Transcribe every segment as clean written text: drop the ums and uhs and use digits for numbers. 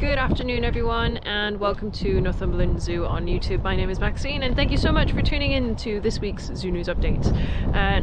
Good afternoon everyone, and welcome to Northumberland Zoo on YouTube. My name is Maxine and thank you so much for tuning in to this week's Zoo News Update.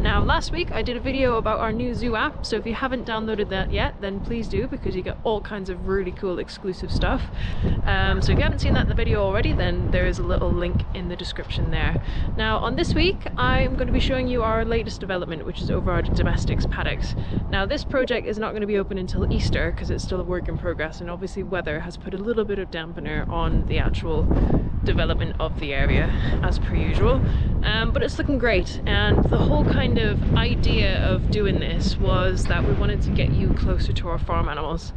Now last week I did a video about our new Zoo app, so if you haven't downloaded that yet then please do, because you get all kinds of really cool exclusive stuff. So if you haven't seen that in the video already, then there is a little link in the description there. Now on this week I'm going to be showing you our latest development, which is over our domestics paddocks. Now this project is not going to be open until Easter because it's still a work in progress, and obviously weather has put a little bit of dampener on the actual development of the area as per usual, but it's looking great. And the whole kind of idea of doing this was that we wanted to get you closer to our farm animals.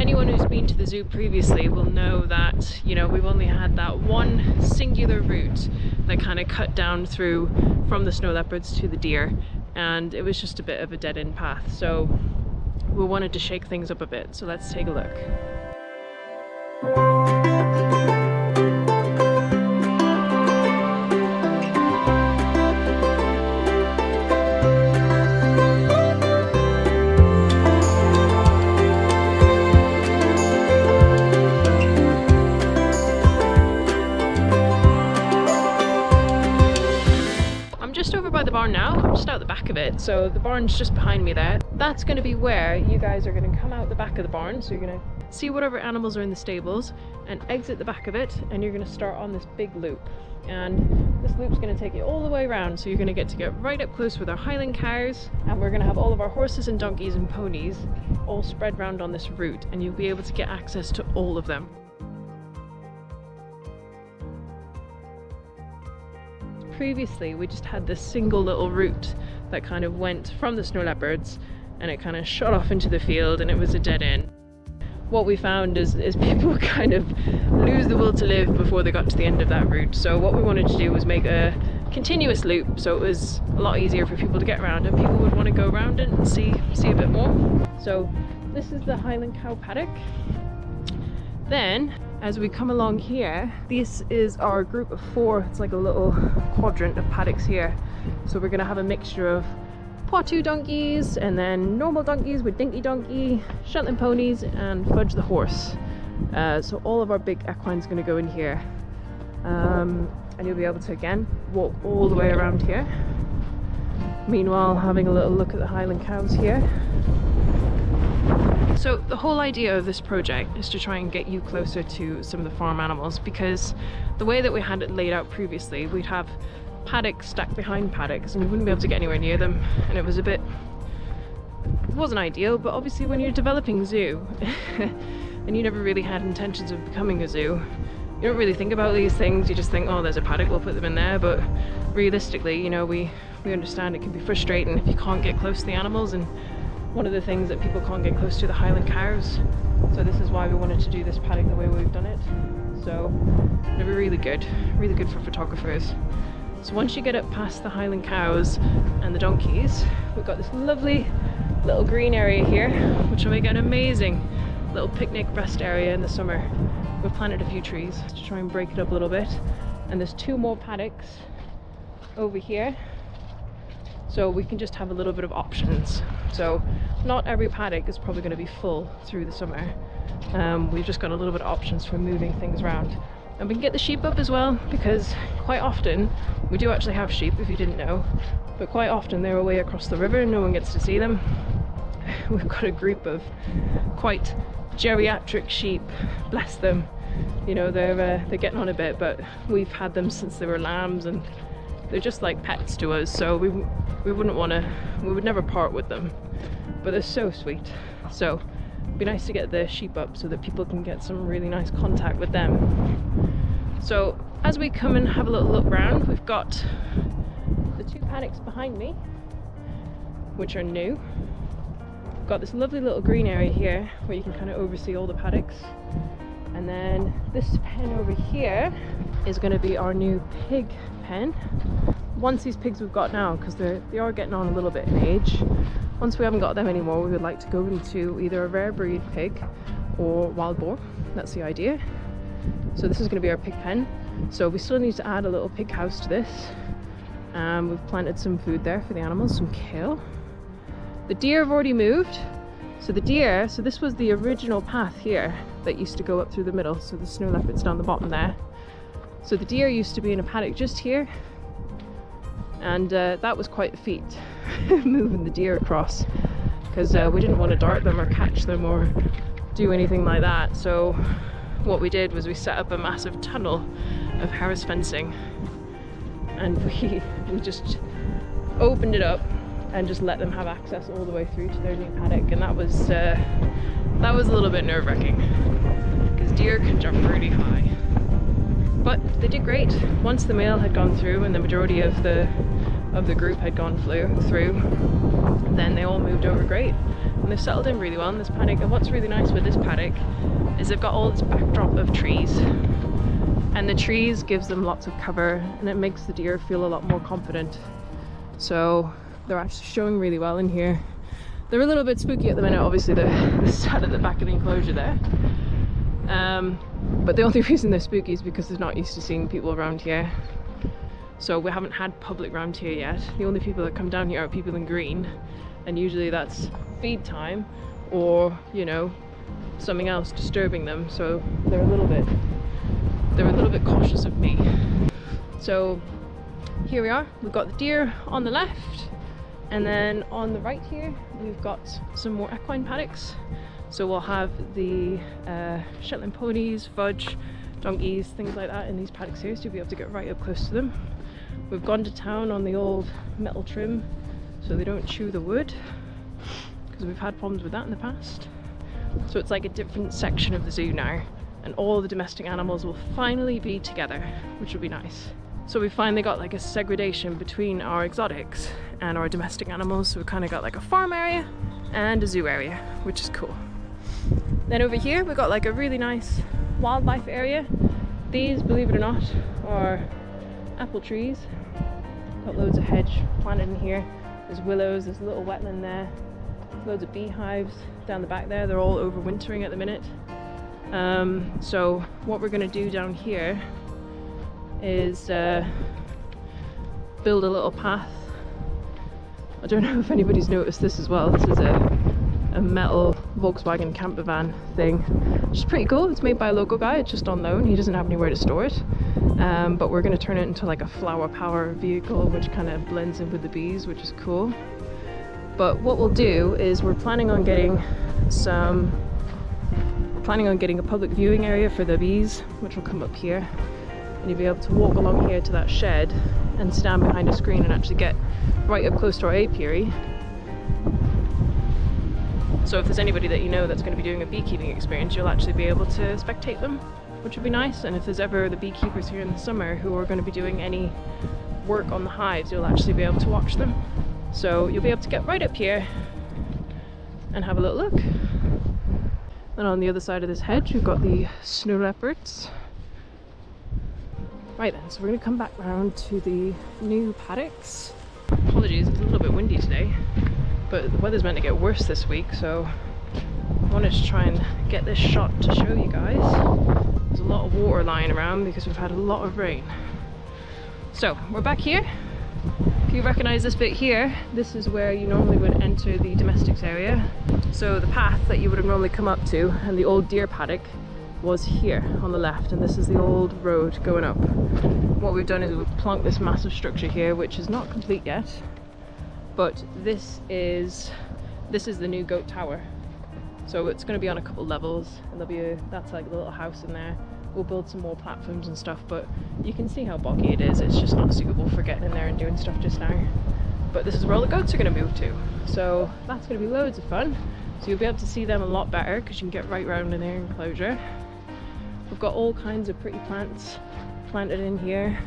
Anyone who's been to the zoo previously will know that, you know, we've only had that one singular route that kind of cut down through from the snow leopards to the deer, and it was just a bit of a dead-end path. So we wanted to shake things up a bit, so let's take a look. By the barn now. I'm just out the back of it, so the barn's just behind me there. That's going to be where you guys are going to come out the back of the barn, so you're going to see whatever animals are in the stables and exit the back of it, and you're going to start on this big loop, and this loop's going to take you all the way around, so you're going to get right up close with our Highland cows, and we're going to have all of our horses and donkeys and ponies all spread around on this route, and you'll be able to get access to all of them. Previously we just had this single little route that kind of went from the snow leopards and it kind of shot off into the field, and it was a dead end. What we found is people kind of lose the will to live before they got to the end of that route. So what we wanted to do was make a continuous loop, so it was a lot easier for people to get around and people would want to go around it and see a bit more. So this is the Highland cow paddock. Then as we come along here, this is our group of 4. It's like a little quadrant of paddocks here. So we're going to have a mixture of Poitou donkeys and then normal donkeys with Dinky donkey, Shetland ponies and Fudge the horse. So all of our big equines are going to go in here. And you'll be able to again walk all the way around here. Meanwhile, having a little look at the Highland cows here. So the whole idea of this project is to try and get you closer to some of the farm animals, because the way that we had it laid out previously, we'd have paddocks stacked behind paddocks and we wouldn't be able to get anywhere near them, and it wasn't ideal. But obviously when you're developing a zoo and you never really had intentions of becoming a zoo, you don't really think about these things. You just think, oh, there's a paddock, we'll put them in there. But realistically, you know, we understand it can be frustrating if you can't get close to the animals, and one of the things that people can't get close to the Highland cows. So this is why we wanted to do this paddock the way we've done it. So it'll be really good for photographers. So once you get up past the Highland cows and the donkeys, we've got this lovely little green area here, which will make an amazing little picnic rest area in the summer. We've planted a few trees to try and break it up a little bit, and there's 2 more paddocks over here, so we can just have a little bit of options. So not every paddock is probably going to be full through the summer. We've just got a little bit of options for moving things around. And we can get the sheep up as well, because quite often, we do actually have sheep if you didn't know, but quite often they're away across the river and no one gets to see them. We've got a group of quite geriatric sheep, bless them. You know, they're getting on a bit, but we've had them since they were lambs and they're just like pets to us, so we would never part with them, but they're so sweet. So it'd be nice to get the sheep up so that people can get some really nice contact with them. So as we come and have a little look around, we've got the 2 paddocks behind me, which are new. We've got this lovely little green area here where you can kind of oversee all the paddocks. And then this pen over here is going to be our new pig pen. Once these pigs we've got now, because they are getting on a little bit in age, once we haven't got them anymore, we would like to go into either a rare breed pig or wild boar. That's the idea. So this is going to be our pig pen. So we still need to add a little pig house to this. We've planted some food there for the animals, some kale. The deer have already moved, So the deer, so this was the original path here that used to go up through the middle, so the snow leopard's down the bottom there. So the deer used to be in a paddock just here, and that was quite the feat, moving the deer across, because we didn't want to dart them or catch them or do anything like that. So what we did was we set up a massive tunnel of harris fencing, and we just opened it up and just let them have access all the way through to their new paddock. And that was a little bit nerve-wracking, because deer can jump really high. But they did great. Once the male had gone through and the majority of the group had gone through, then they all moved over great. And they've settled in really well in this paddock. And what's really nice with this paddock is they've got all this backdrop of trees. And the trees gives them lots of cover, and it makes the deer feel a lot more confident. So they're actually showing really well in here. They're a little bit spooky at the minute, obviously they're sat at the back of the enclosure there. But the only reason they're spooky is because they're not used to seeing people around here. So we haven't had public around here yet. The only people that come down here are people in green, and usually that's feed time or, you know, something else disturbing them. So they're a little bit cautious of me. So here we are, we've got the deer on the left, and then on the right here we've got some more equine paddocks. So we'll have the Shetland ponies, fudge, donkeys, things like that in these paddocks here, so you'll be able to get right up close to them. We've gone to town on the old metal trim so they don't chew the wood, because we've had problems with that in the past. So it's like a different section of the zoo now, and all the domestic animals will finally be together, which will be nice. So we finally got like a segregation between our exotics and our domestic animals. So we kind of got like a farm area and a zoo area, which is cool. Then over here we've got like a really nice wildlife area. These, believe it or not, are apple trees. Got loads of hedge planted in here. There's willows, there's a little wetland there. There's loads of beehives down the back there. They're all overwintering at the minute. So what we're going to do down here is build a little path. I don't know if anybody's noticed this as well. This is a metal Volkswagen camper van thing, which is pretty cool. It's made by a local guy. It's just on loan. He doesn't have anywhere to store it. But we're going to turn it into like a flower power vehicle, which kind of blends in with the bees, which is cool. But what we'll do is we're planning on getting a public viewing area for the bees, which will come up here, and you'll be able to walk along here to that shed and stand behind a screen and actually get right up close to our apiary. So if there's anybody that you know that's going to be doing a beekeeping experience, you'll actually be able to spectate them, which would be nice. And if there's ever the beekeepers here in the summer who are going to be doing any work on the hives, you'll actually be able to watch them. So you'll be able to get right up here and have a little look. And on the other side of this hedge we've got the snow leopards. Right then, so we're going to come back round to the new paddocks. Apologies, it's a little bit windy today, but the weather's meant to get worse this week, so I wanted to try and get this shot to show you guys. There's a lot of water lying around because we've had a lot of rain. So we're back here. If you recognise this bit here, this is where you normally would enter the domestics area. So the path that you would have normally come up to and the old deer paddock was here on the left, and this is the old road going up. What we've done is we've plonked this massive structure here, which is not complete yet, but this is the new goat tower. So it's going to be on a couple levels, and that's like the little house in there. We'll build some more platforms and stuff, but you can see how boggy it is. It's just not suitable for getting in there and doing stuff just now. But this is where all the goats are going to move to, so that's going to be loads of fun. So you'll be able to see them a lot better because you can get right round in their enclosure. We've got all kinds of pretty plants planted in here,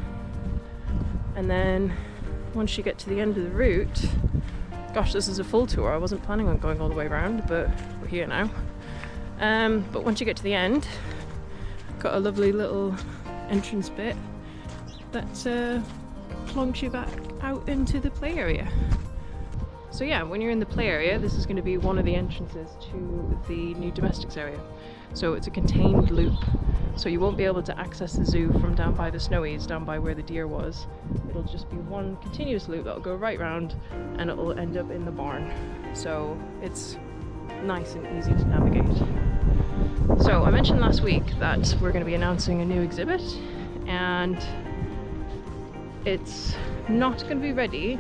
and then once you get to the end of the route, gosh, this is a full tour. I wasn't planning on going all the way around, but we're here now. But once you get to the end, got a lovely little entrance bit that plonks you back out into the play area. So yeah, when you're in the play area, this is going to be one of the entrances to the new domestics area. So it's a contained loop, so you won't be able to access the zoo from down by the snowies, down by where the deer was. It'll just be one continuous loop that'll go right round, and it'll end up in the barn. So it's nice and easy to navigate. So I mentioned last week that we're going to be announcing a new exhibit, and it's not going to be ready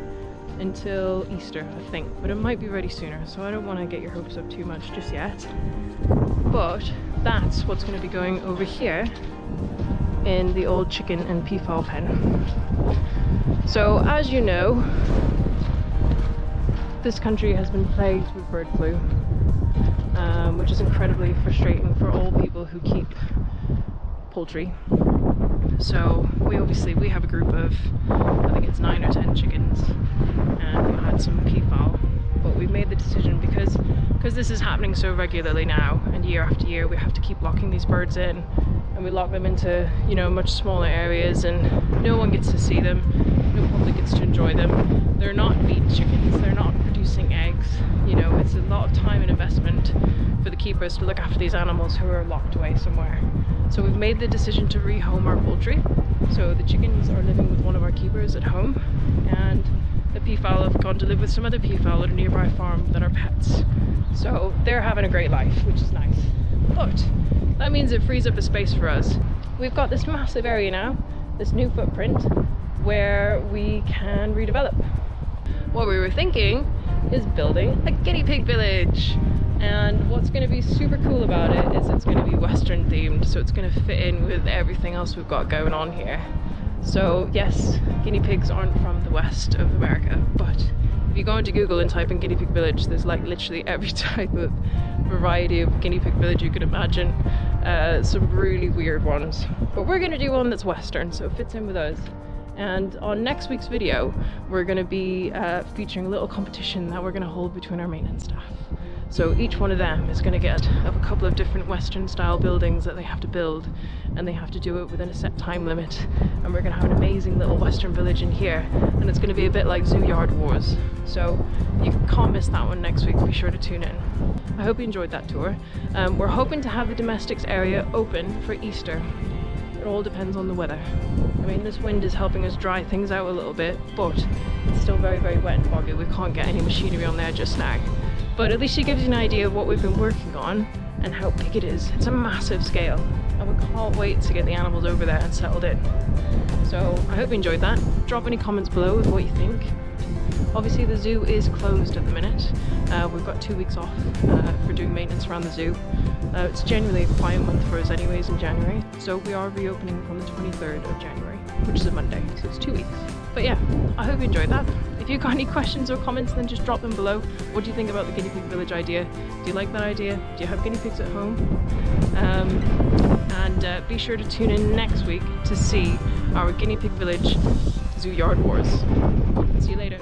until Easter, I think, but it might be ready sooner, so I don't want to get your hopes up too much just yet. But that's what's going to be going over here in the old chicken and peafowl pen. So as you know, this country has been plagued with bird flu, which is incredibly frustrating for all people who keep poultry. So we have a group of, I think it's 9 or 10 chickens, and we had some peafowl, but we've made the decision because this is happening so regularly now, and year after year we have to keep locking these birds in, and we lock them into, you know, much smaller areas, and no one gets to see them, no public gets to enjoy them. They're not meat chickens, they're not producing eggs, you know, it's a lot of time and investment for the keepers to look after these animals who are locked away somewhere. So we've made the decision to rehome our poultry. So the chickens are living with one of our keepers at home, and the peafowl have gone to live with some other peafowl at a nearby farm that are pets. So they're having a great life, which is nice. But that means it frees up the space for us. We've got this massive area now, this new footprint, where we can redevelop. What we were thinking is building a guinea pig village. And what's going to be super cool about it is it's going to be Western themed, so it's going to fit in with everything else we've got going on here. So yes, guinea pigs aren't from the west of America, but if you go into Google and type in guinea pig village, there's like literally every type of variety of guinea pig village you could imagine. Some really weird ones, but we're going to do one that's Western, so it fits in with us. And on next week's video, we're going to be featuring a little competition that we're going to hold between our maintenance staff. So each one of them is going to get a couple of different Western style buildings that they have to build, and they have to do it within a set time limit. And we're going to have an amazing little Western village in here, and it's going to be a bit like Zoo Yard Wars. So you can't miss that one next week, be sure to tune in. I hope you enjoyed that tour. We're hoping to have the domestics area open for Easter. It all depends on the weather. I mean, this wind is helping us dry things out a little bit, but it's still very, very wet and boggy. We can't get any machinery on there just now. But at least it gives you an idea of what we've been working on and how big it is. It's a massive scale, and we can't wait to get the animals over there and settled in. So I hope you enjoyed that. Drop any comments below with what you think. Obviously the zoo is closed at the minute. We've got 2 weeks off for doing maintenance around the zoo. It's generally a quiet month for us anyways in January, so we are reopening from the 23rd of January, which is a Monday, so it's 2 weeks. But yeah, I hope you enjoyed that. If you've got any questions or comments, then just drop them below. What do you think about the guinea pig village idea? Do you like that idea? Do you have guinea pigs at home? And be sure to tune in next week to see our guinea pig village Zoo Yard Wars. See you later.